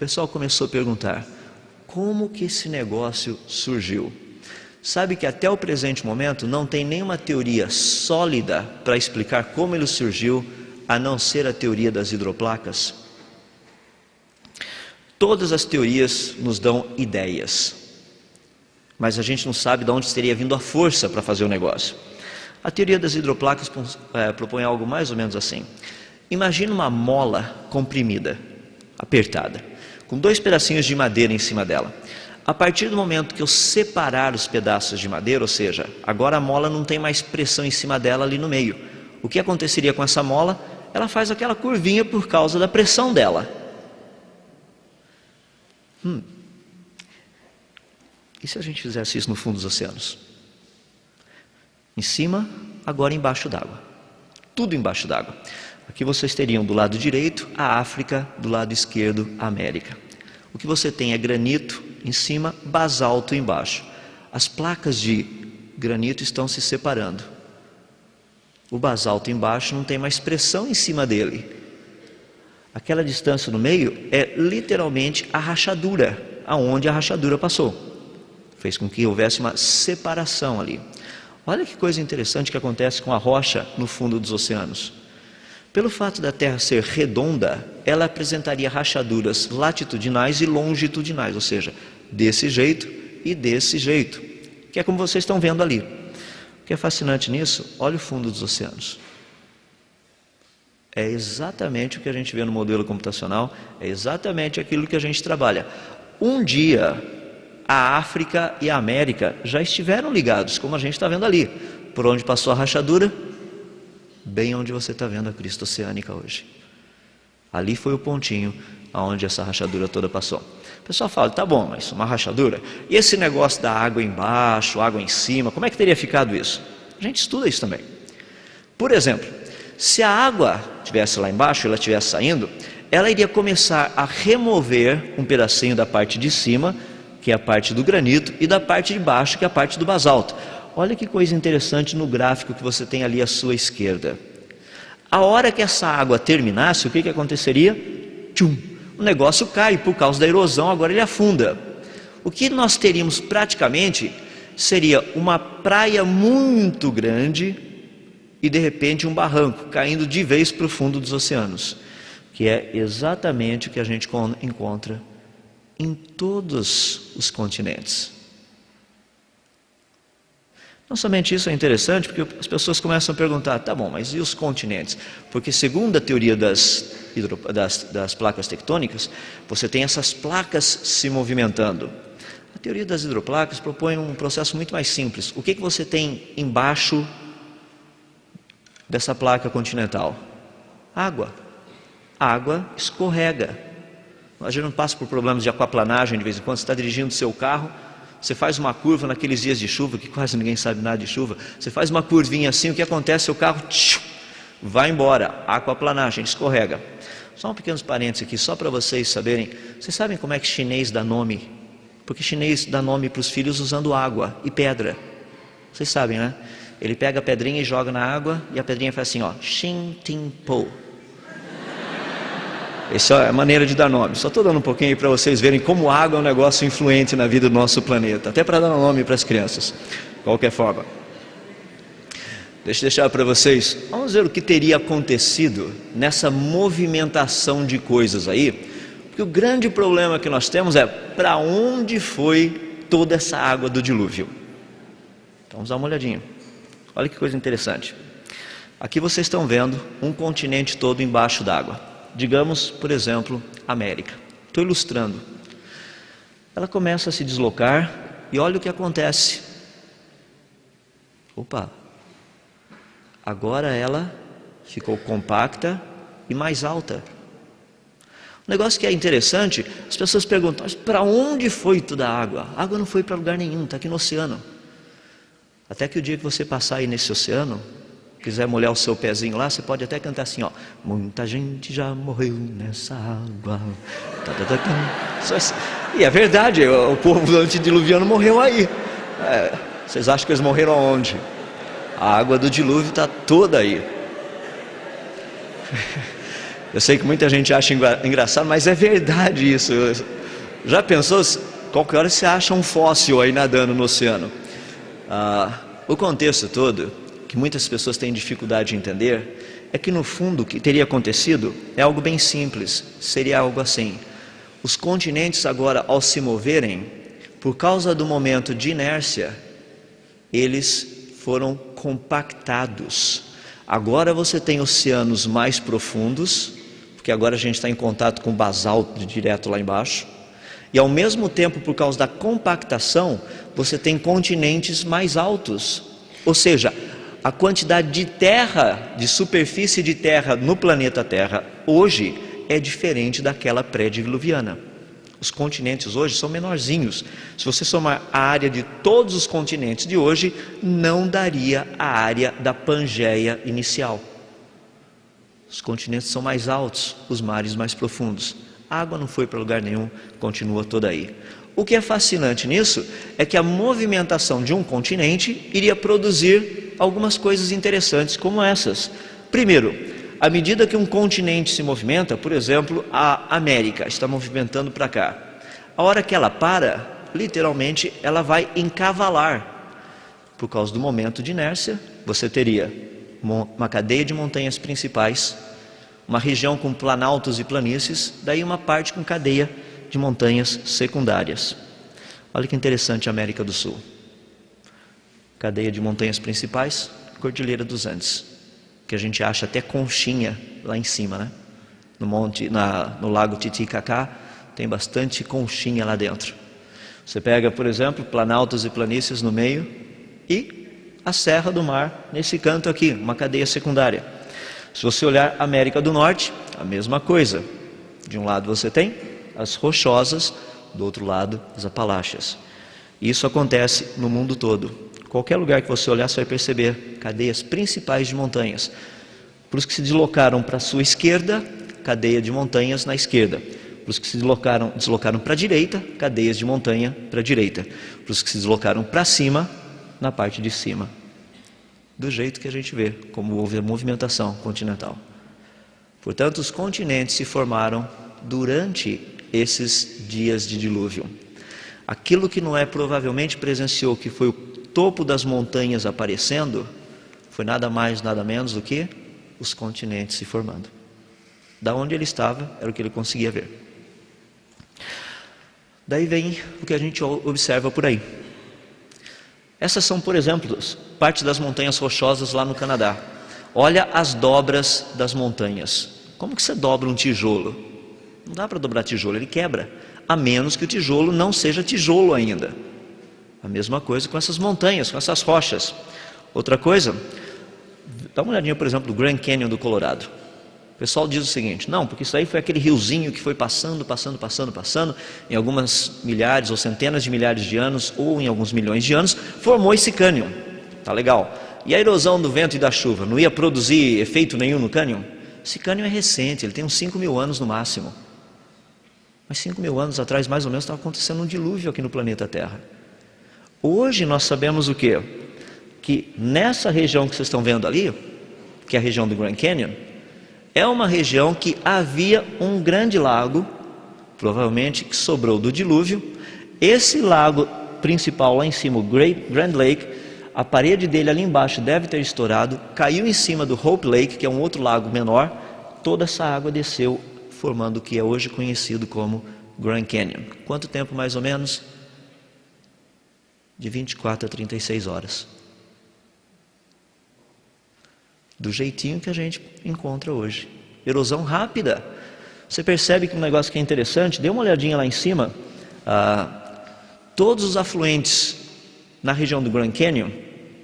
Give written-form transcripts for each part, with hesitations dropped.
pessoal começou a perguntar, como que esse negócio surgiu? Sabe que até o presente momento não tem nenhuma teoria sólida para explicar como ele surgiu, a não ser a teoria das hidroplacas? Todas as teorias nos dão ideias, mas a gente não sabe de onde teria vindo a força para fazer o negócio. A teoria das hidroplacas propõe algo mais ou menos assim. Imagina uma mola comprimida, apertada, com 2 pedacinhos de madeira em cima dela. A partir do momento que eu separar os pedaços de madeira, ou seja, agora a mola não tem mais pressão em cima dela ali no meio. O que aconteceria com essa mola? Ela faz aquela curvinha por causa da pressão dela. E se a gente fizesse isso no fundo dos oceanos? Em cima, agora embaixo d'água. Tudo embaixo d'água. Aqui vocês teriam do lado direito a África, do lado esquerdo a América. O que você tem é granito em cima, basalto embaixo. As placas de granito estão se separando. O basalto embaixo não tem mais pressão em cima dele. Aquela distância no meio é literalmente a rachadura, aonde a rachadura passou. Fez com que houvesse uma separação ali. Olha que coisa interessante que acontece com a rocha no fundo dos oceanos. Pelo fato da Terra ser redonda, ela apresentaria rachaduras latitudinais e longitudinais, ou seja, desse jeito e desse jeito, que é como vocês estão vendo ali. O que é fascinante nisso? Olha o fundo dos oceanos. É exatamente o que a gente vê no modelo computacional, é exatamente aquilo que a gente trabalha. Um dia, a África e a América já estiveram ligados, como a gente está vendo ali. Por onde passou a rachadura? Bem onde você está vendo a crista oceânica hoje. Ali foi o pontinho aonde essa rachadura toda passou. O pessoal fala, tá bom, mas uma rachadura? E esse negócio da água embaixo, água em cima, como é que teria ficado isso? A gente estuda isso também. Por exemplo, se a água estivesse lá embaixo, ela estivesse saindo, ela iria começar a remover um pedacinho da parte de cima, que é a parte do granito, e da parte de baixo, que é a parte do basalto. Olha que coisa interessante no gráfico que você tem ali à sua esquerda. A hora que essa água terminasse, o que aconteceria? Tchum! O negócio cai por causa da erosão, agora ele afunda. O que nós teríamos praticamente seria uma praia muito grande e de repente um barranco caindo de vez para o fundo dos oceanos, que é exatamente o que a gente encontra em todos os continentes. Não somente isso é interessante, porque as pessoas começam a perguntar, tá bom, mas e os continentes? Porque segundo a teoria das placas tectônicas, você tem essas placas se movimentando. A teoria das hidroplacas propõe um processo muito mais simples. O que você tem embaixo dessa placa continental? Água. A água escorrega. A gente não passa por problemas de aquaplanagem de vez em quando. Você está dirigindo o seu carro, você faz uma curva naqueles dias de chuva, que quase ninguém sabe nada de chuva. Você faz uma curvinha assim, o que acontece? Seu carro vai embora, aquaplanagem, escorrega. Só um pequeno parênteses aqui, só para vocês saberem. Vocês sabem como é que chinês dá nome? Porque chinês dá nome para os filhos usando água e pedra. Vocês sabem, né? Ele pega a pedrinha e joga na água, e a pedrinha faz assim, ó, Xin Tin Po. Essa é a maneira de dar nome. Só estou dando um pouquinho aí para vocês verem como água é um negócio influente na vida do nosso planeta. Até para dar nome para as crianças. De qualquer forma. Deixa eu deixar para vocês. Vamos ver o que teria acontecido nessa movimentação de coisas aí. Porque o grande problema que nós temos é para onde foi toda essa água do dilúvio. Então vamos dar uma olhadinha. Olha que coisa interessante. Aqui vocês estão vendo um continente todo embaixo d'água. Digamos, por exemplo, América. Estou ilustrando. Ela começa a se deslocar e olha o que acontece. Opa! Agora ela ficou compacta e mais alta. Um negócio que é interessante, as pessoas perguntam, mas para onde foi toda a água? A água não foi para lugar nenhum, está aqui no oceano. Até que o dia que você passar aí nesse oceano, quiser molhar o seu pezinho lá, você pode até cantar assim, ó, muita gente já morreu nessa água. E é verdade, o povo antediluviano morreu aí. Vocês acham que eles morreram aonde? A água do dilúvio está toda aí. Eu sei que muita gente acha engraçado, mas é verdade isso. Já pensou qualquer hora você acha um fóssil aí nadando no oceano? O contexto todo, que muitas pessoas têm dificuldade de entender, é que no fundo o que teria acontecido é algo bem simples. Seria algo assim: os continentes agora, ao se moverem, por causa do momento de inércia, eles foram compactados. Agora você tem oceanos mais profundos, porque agora a gente está em contato com o basalto direto lá embaixo, e ao mesmo tempo, por causa da compactação, você tem continentes mais altos. Ou seja, a quantidade de terra, de superfície de terra no planeta Terra hoje é diferente daquela pré-diluviana. Os continentes hoje são menorzinhos. Se você somar a área de todos os continentes de hoje, não daria a área da Pangeia inicial. Os continentes são mais altos, os mares mais profundos. A água não foi para lugar nenhum, continua toda aí. O que é fascinante nisso é que a movimentação de um continente iria produzir algumas coisas interessantes como essas. Primeiro, à medida que um continente se movimenta, por exemplo, a América está movimentando para cá. A hora que ela para, literalmente, ela vai encavalar. Por causa do momento de inércia, você teria uma cadeia de montanhas principais, uma região com planaltos e planícies, daí uma parte com cadeia de montanhas secundárias. Olha que interessante a América do Sul. Cadeia de montanhas principais, Cordilheira dos Andes, que a gente acha até conchinha lá em cima, né? No lago Titicacá, tem bastante conchinha lá dentro. Você pega, por exemplo, planaltos e planícies no meio e a Serra do Mar nesse canto aqui, uma cadeia secundária. Se você olhar a América do Norte, a mesma coisa. De um lado você tem as Rochosas, do outro lado as Apaláchias. Isso acontece no mundo todo. Qualquer lugar que você olhar, você vai perceber cadeias principais de montanhas. Para os que se deslocaram para a sua esquerda, cadeia de montanhas na esquerda. Para os que se deslocaram para a direita, cadeias de montanha para a direita. Para os que se deslocaram para cima, na parte de cima. Do jeito que a gente vê, como houve a movimentação continental. Portanto, os continentes se formaram durante esses dias de dilúvio. Aquilo que Noé provavelmente presenciou, que foi o topo das montanhas aparecendo, foi nada mais, nada menos do que os continentes se formando. Da onde ele estava, era o que ele conseguia ver. Daí vem o que a gente observa por aí. Essas são, por exemplo, parte das montanhas rochosas lá no Canadá. Olha as dobras das montanhas. Como que você dobra um tijolo? Não dá para dobrar tijolo, ele quebra. A menos que o tijolo não seja tijolo ainda. A mesma coisa com essas montanhas, com essas rochas. Outra coisa, dá uma olhadinha, por exemplo, do Grand Canyon do Colorado. O pessoal diz o seguinte: não, porque isso aí foi aquele riozinho que foi passando, em algumas milhares ou centenas de milhares de anos, ou em alguns milhões de anos, formou esse cânion. Tá legal. E a erosão do vento e da chuva não ia produzir efeito nenhum no cânion? Esse cânion é recente, ele tem uns 5.000 anos no máximo. Mas 5.000 anos atrás, mais ou menos, estava acontecendo um dilúvio aqui no planeta Terra. Hoje nós sabemos o quê? Que nessa região que vocês estão vendo ali, que é a região do Grand Canyon, é uma região que havia um grande lago, provavelmente que sobrou do dilúvio. Esse lago principal lá em cima, o Grand Lake, a parede dele ali embaixo deve ter estourado, caiu em cima do Hope Lake, que é um outro lago menor. Toda essa água desceu, formando o que é hoje conhecido como Grand Canyon. Quanto tempo mais ou menos? De 24 a 36 horas. Do jeitinho que a gente encontra hoje. Erosão rápida. Você percebe que um negócio que é interessante, dê uma olhadinha lá em cima. Todos os afluentes na região do Grand Canyon,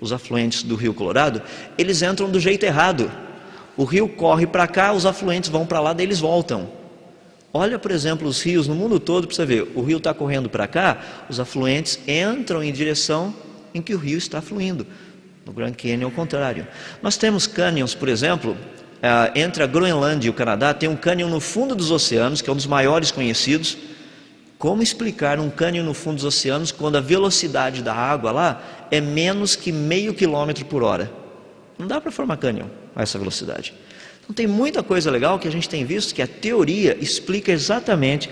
os afluentes do rio Colorado, eles entram do jeito errado. O rio corre para cá, os afluentes vão para lá, daí eles voltam. Olha, por exemplo, os rios no mundo todo para você ver. O rio está correndo para cá, os afluentes entram em direção em que o rio está fluindo. No Grand Canyon, ao contrário. Nós temos cânions, por exemplo, entre a Groenlândia e o Canadá, tem um cânion no fundo dos oceanos, que é um dos maiores conhecidos. Como explicar um cânion no fundo dos oceanos quando a velocidade da água lá é menos que 0,5 km por hora? Não dá para formar cânion a essa velocidade. Então tem muita coisa legal que a gente tem visto que a teoria explica exatamente